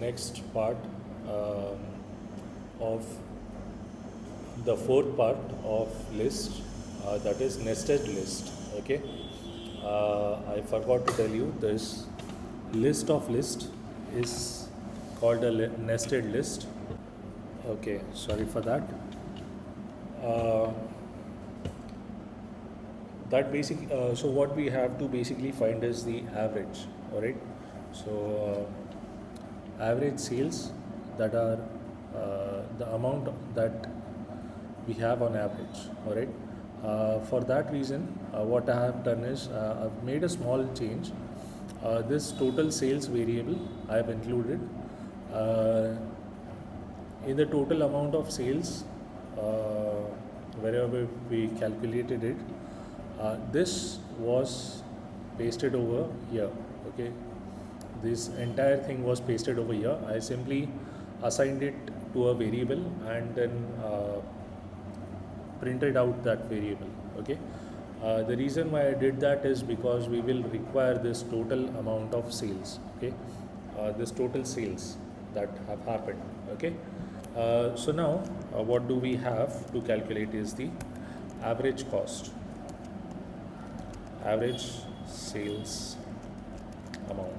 Next part of the fourth part of list, that is nested list. Okay, I forgot to tell you this list of list is called a nested list. Okay, sorry for that. uh, that basic so what we have to basically find is the average. All right, so average sales, that are the amount that we have on average. All right, for that reason, what I have done is I've made a small change. This total sales variable I have included uh, in the total amount of sales, wherever we calculated it. This was pasted over here. Okay, this entire thing was pasted over here. I simply assigned it to a variable and then printed out that variable. Okay, the reason why I did that is because we will require this total amount of sales. Okay, this total sales that have happened. Okay, so now what do we have to calculate is the average cost, average sales amount.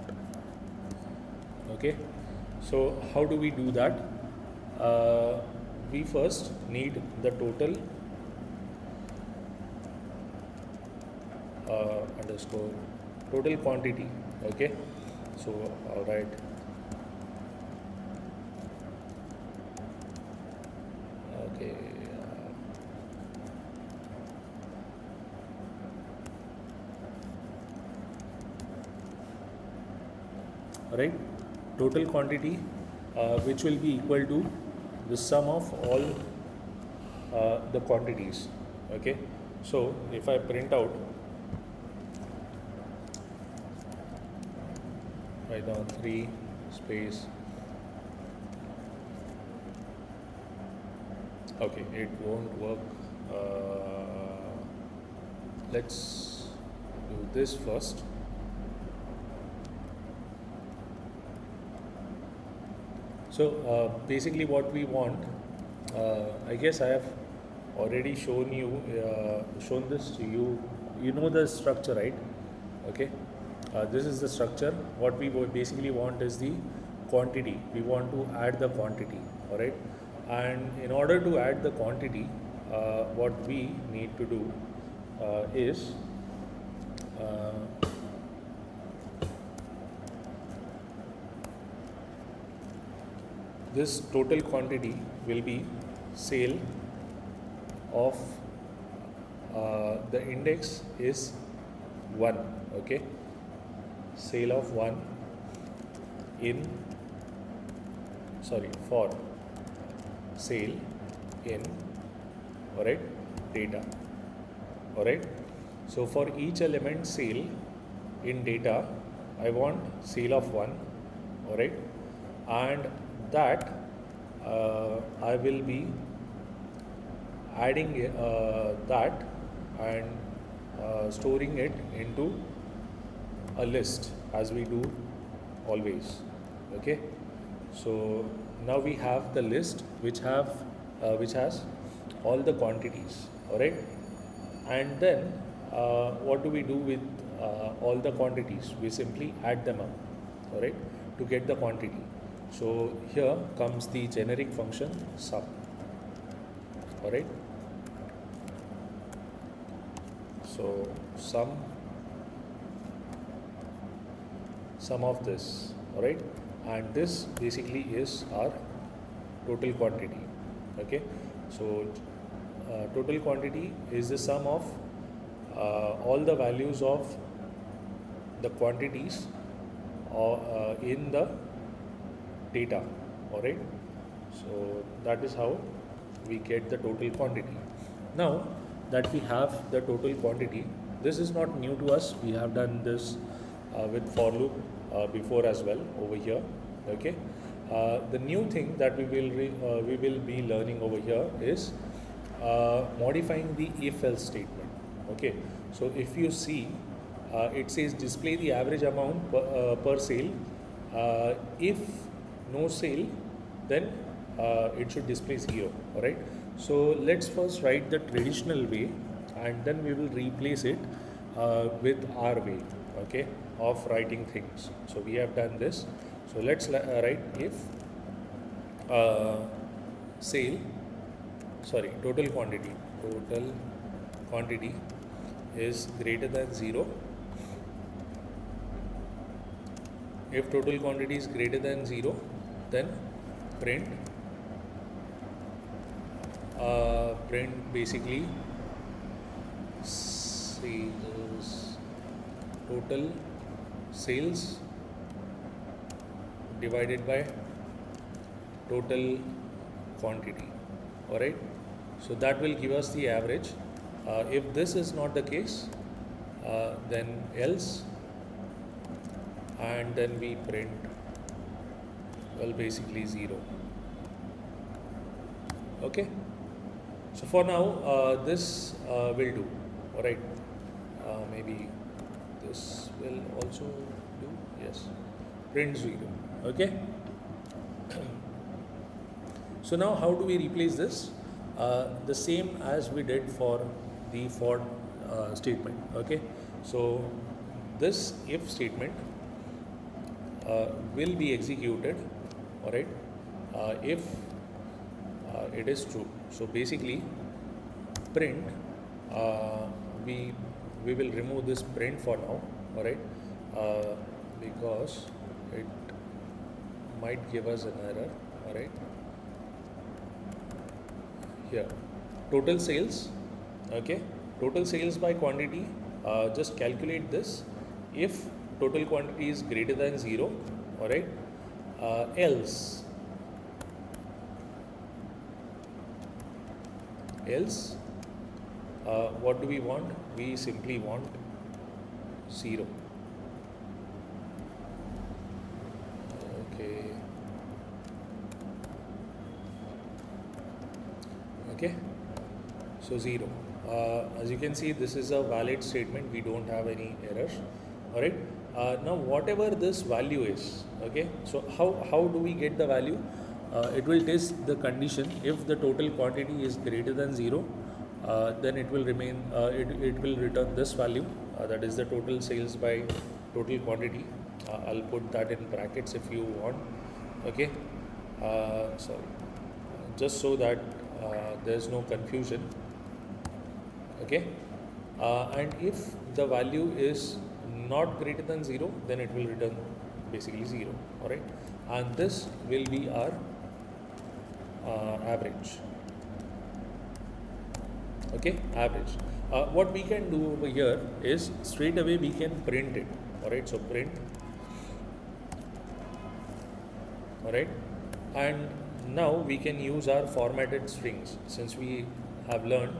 Okay, so how do we do that? We first need the total underscore total quantity. Okay, so all right, okay, all right, total quantity, which will be equal to the sum of all the quantities. Okay, so if I print out, write down 3 space, okay, it won't work. Let's do this first. So basically what we want, I guess I have already shown this to you. You know the structure, right? Okay, this is the structure. What we basically want is the quantity. We want to add the quantity. All right, and in order to add the quantity, what we need to do is uh, this total quantity will be sale of the index is 1. Okay, sale of 1 in, sorry, for sale in, all right, data. All right, so for each element sale in data, I want sale of 1. All right, and that I will be adding that and storing it into a list as we do always. Okay, so now we have the list which has all the quantities. All right, and then what do we do with all the quantities? We simply add them up. All right, to get the quantity. So here comes the generic function sum. All right, so sum of this. All right, and this basically is our total quantity. Okay, so total quantity is the sum of all the values of the quantities in the data. All right, so that is how we get the total quantity. Now that we have the total quantity, this is not new to us. We have done this with for loop before as well over here. Okay, the new thing that we will be learning over here is modifying the if else statement. Okay, so if you see, it says display the average amount per sale if no sale, then it should display 0. Alright, so let's first write the traditional way and then we will replace it with our way, okay, of writing things. So we have done this. So let's write if total quantity is greater than 0. If total quantity is greater than 0, then print basically sales, total sales divided by total quantity. Alright, so that will give us the average. If this is not the case, then else, and then we print, well, basically 0. Okay, so for now this will do. Alright, maybe this will also do. Yes, print 0. Okay. So now how do we replace this? The same as we did for the for statement. Okay, so this if statement will be executed, alright, if it is true. So basically print, we will remove this print for now, alright, because it might give us an error. Alright, here total sales, okay, total sales by quantity, just calculate this if total quantity is greater than 0, alright, else what do we want? We simply want 0. Okay, so 0. As you can see, this is a valid statement. We don't have any errors. Alright, now whatever this value is, okay, so how do we get the value? It will test the condition. If the total quantity is greater than 0, then it will remain, it will return this value, that is the total sales by total quantity. I'll put that in brackets if you want. Okay, sorry, just so that there's no confusion. Okay, and if the value is not greater than 0, then it will return basically 0. Alright, and this will be our average. Okay, average. What we can do over here is straight away we can print it. Alright, so print. Alright, and now we can use our formatted strings. Since we have learned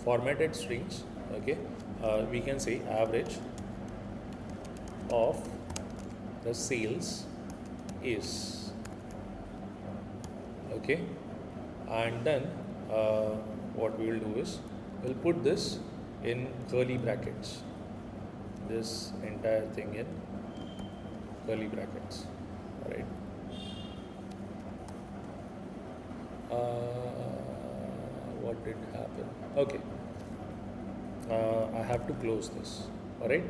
formatted strings, okay, we can say average of the sales is, okay, and then what we will do is we'll put this in curly brackets, this entire thing in curly brackets. All right, what did happen? Okay, I have to close this. All right,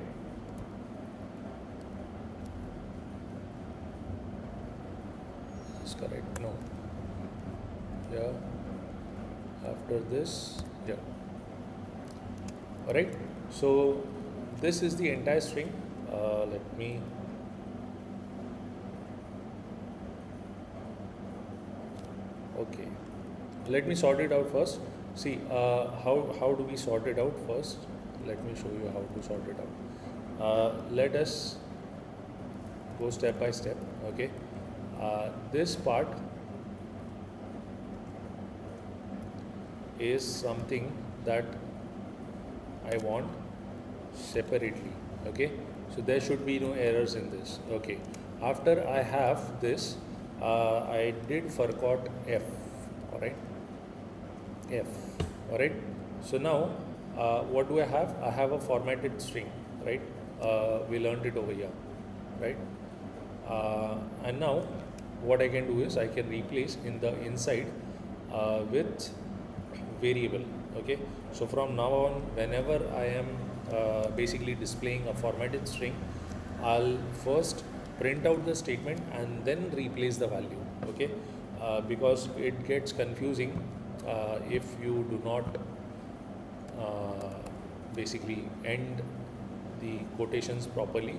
is correct? No, yeah, after this, yeah. All right, so this is the entire string. Let me let me sort it out first. See, how do we sort it out first? Let me show you how to sort it out. Let us go step by step. Okay, this part is something that I want separately. Okay, so there should be no errors in this. Okay, after I have this, I did forgot F. All right, F. All right, so now what do I have? I have a formatted string, right? We learned it over here, right? And now what I can do is I can replace in the inside with variable. Okay, so from now on, whenever I am basically displaying a formatted string, I'll first print out the statement and then replace the value. Okay, because it gets confusing if you do not basically end the quotations properly,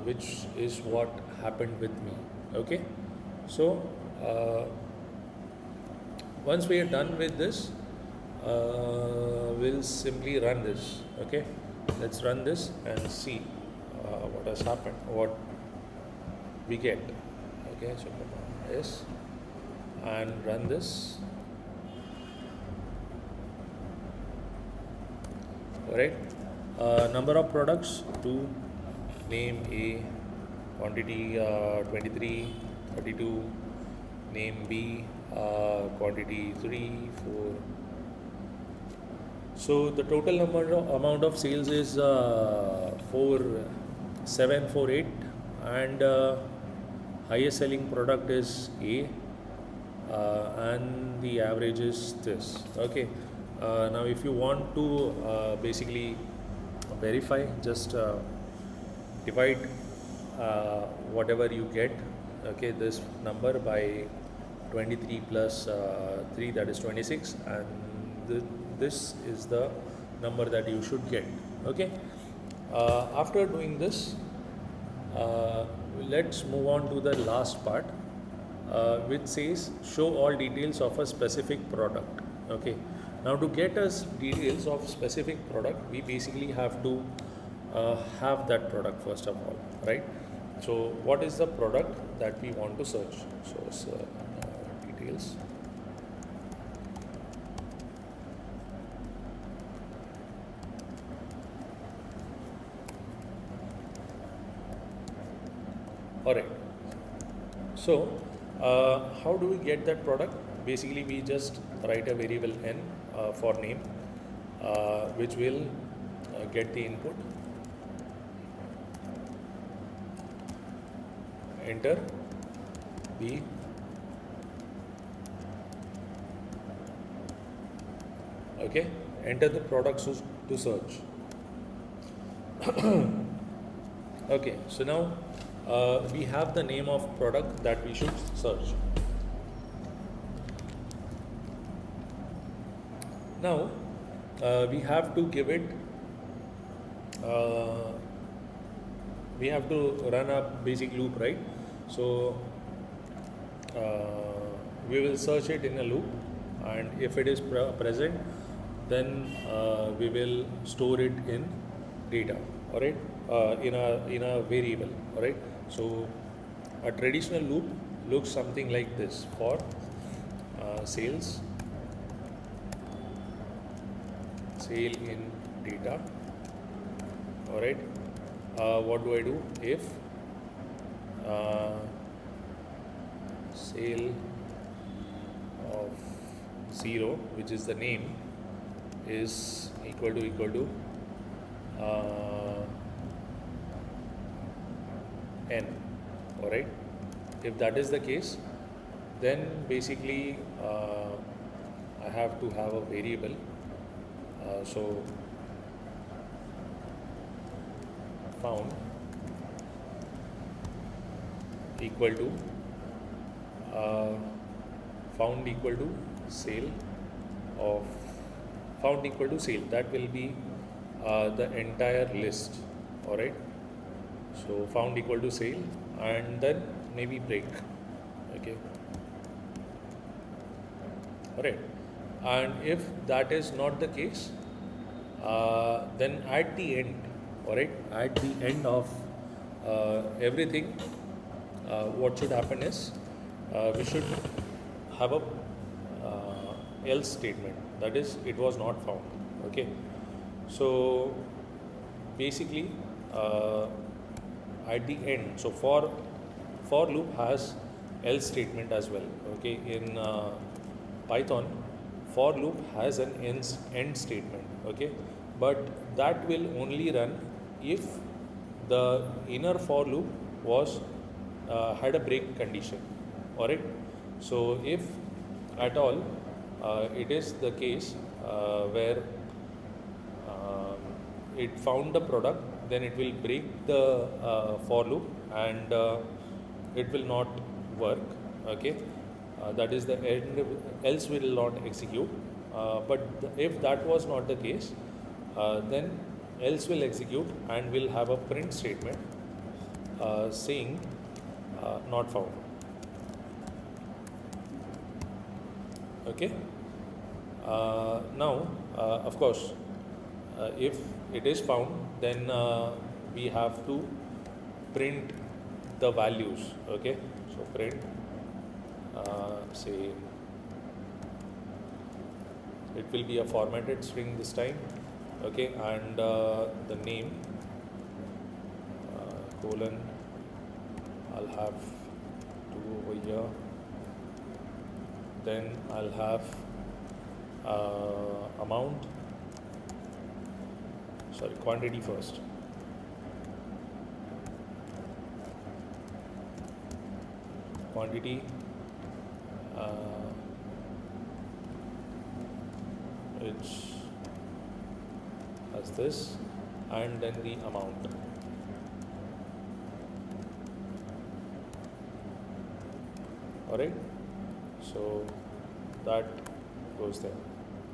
which is what happened with me. Okay, so once we are done with this, we'll simply run this. Okay, let's run this and see what has happened, what we get. Okay, so command S and run this. Alright, number of products 2, name A, quantity 23, 32, name B, quantity 3, 4. So the total amount of sales is 4748, and highest selling product is A, and the average is this. Okay, now if you want to basically verify, just divide whatever you get, okay, this number by 23 plus 3, that is 26, and this is the number that you should get. Okay, after doing this, let's move on to the last part, which says show all details of a specific product. Okay, now to get us details of specific product, we basically have to have that product first of all, right? So what is the product that we want to search? So details. Alright, so how do we get that product? Basically we just write a variable n for name, which will get the input, enter the okay, enter the products to search. Okay, so now we have the name of product that we should search. Now we have to give it, we have to run a basic loop, right? So we will search it in a loop, and if it is present, then we will store it in data, all right, in a variable, all right. So a traditional loop looks something like this for sales, sale in data, all right. What do I do if sale of 0, which is the name, is equal to n, all right. If that is the case, then basically I have to have a variable, so found equal to sale of found equal to sale, that will be the entire list, all right. So found equal to sale, and then maybe break, okay, all right. And if that is not the case, then at the end, all right, at the end of everything, what should happen is we should have a else statement, that is it was not found. Okay, so basically at the end, so for loop has else statement as well. Okay, in Python, for loop has an end statement. Okay, but that will only run if the inner for loop was had a break condition. Alright. So if at all it is the case where it found the product, then it will break the for loop and it will not work. Okay, that is the end, else will not execute. If that was not the case, then else will execute and will have a print statement saying not found. Okay. Now, of course, if it is found, then we have to print the values. Okay, so print say it will be a formatted string this time. Okay, and the name colon, I'll have 2 over here, then I'll have amount, sorry, quantity first. Quantity it's as this, and then the amount. Alright, so that goes there.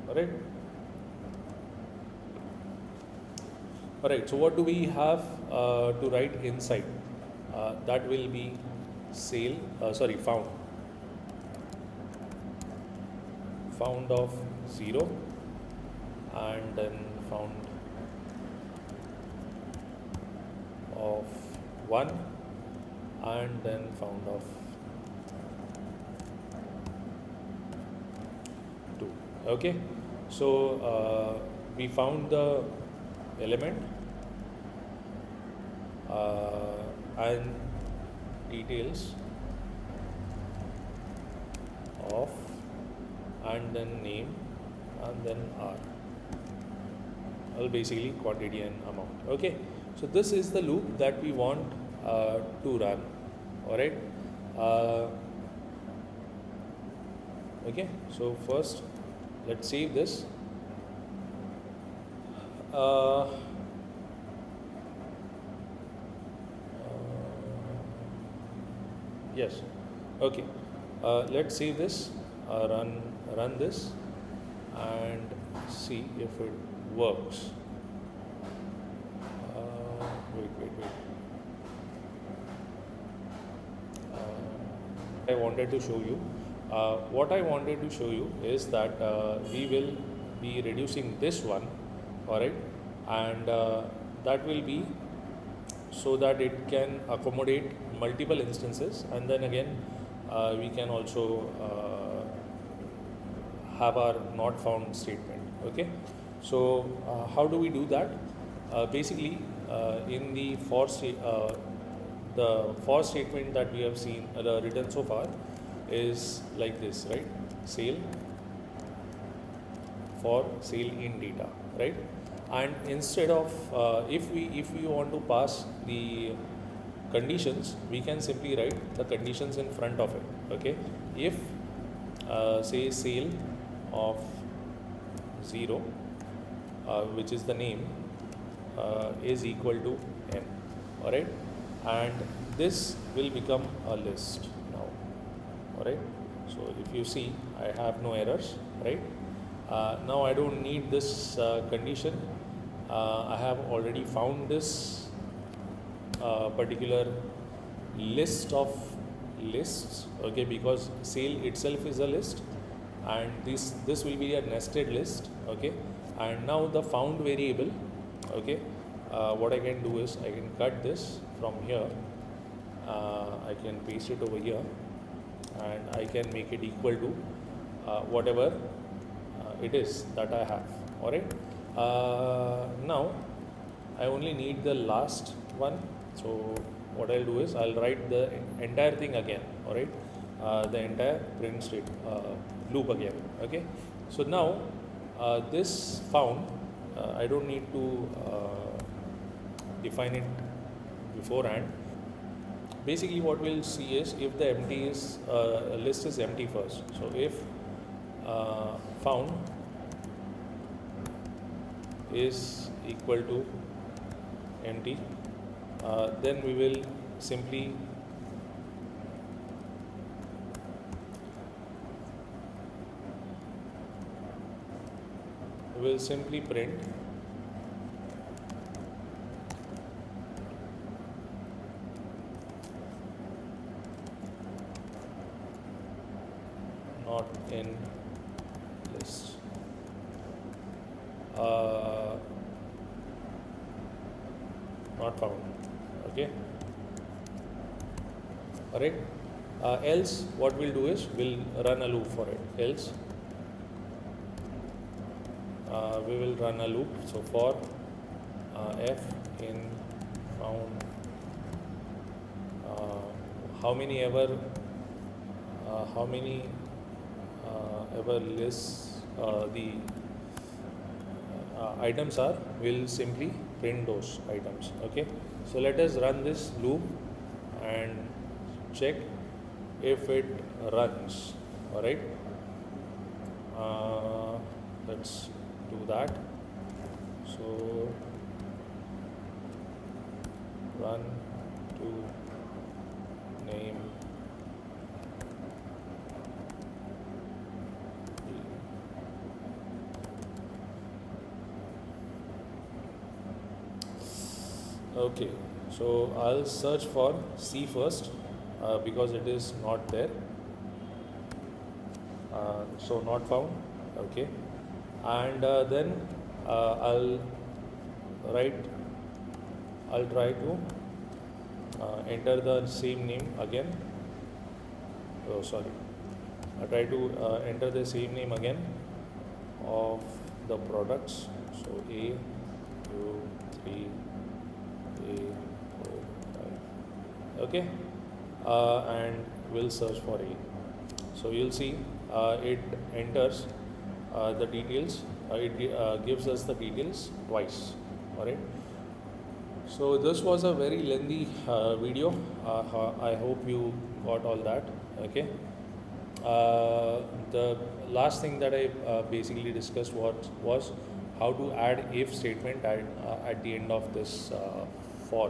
Alright. Alright, so what do we have to write inside? That will be found. Found of 0, and then found of 1, and then found of 2. Okay, so we found the element and details of, and then name, and then R. Well, basically quantity and amount. Okay, so this is the loop that we want to run. Alright. Okay, so first let's save this. Yes. Okay. Let's save this. Run this and see if it works. Wait. I wanted to show you. What I wanted to show you is that we will be reducing this one, alright, and that will be so that it can accommodate multiple instances, and then again we can also have our not found statement. Okay, so how do we do that? Basically in the for statement that we have seen written so far is like this, right? Sale for sale in data, right? And instead of if we want to pass the conditions, we can simply write the conditions in front of it. Okay, if say sale of 0 which is the name is equal to n, alright, and this will become a list now. Alright, so if you see, I have no errors, right? Now I don't need this condition. I have already found this particular list of lists, okay, because sale itself is a list, and this will be a nested list. Okay, and now the found variable, okay, what I can do is I can cut this from here, I can paste it over here, and I can make it equal to whatever it is that I have. Alright, now I only need the last one, so what I'll do is I'll write the entire thing again. Alright, the entire print state loop again. Okay, so now this found I don't need to define it beforehand, basically what we'll see is if the empty is list is empty first. So if found is equal to empty, then we will simply print not in list. Not found. Okay. Alright. Else what we'll do is we'll run a loop for it. Else we will run a loop. So for f in found how many ever lists the items are, will simply print those items. Okay, so let us run this loop and check if it runs. All right, let's do that. So run to name okay, so I'll search for C first because it is not there. So not found. Okay, and then I'll try to enter the same name again. Oh, sorry. I try to enter the same name again of the products. So A, 2, 3, A, 4, 5. Okay, and we'll search for A. So you'll see it enters the details. It gives us the details twice. All right. So this was a very lengthy video. I hope you got all that. Okay. The last thing that I basically discussed was how to add if statement at the end of this for.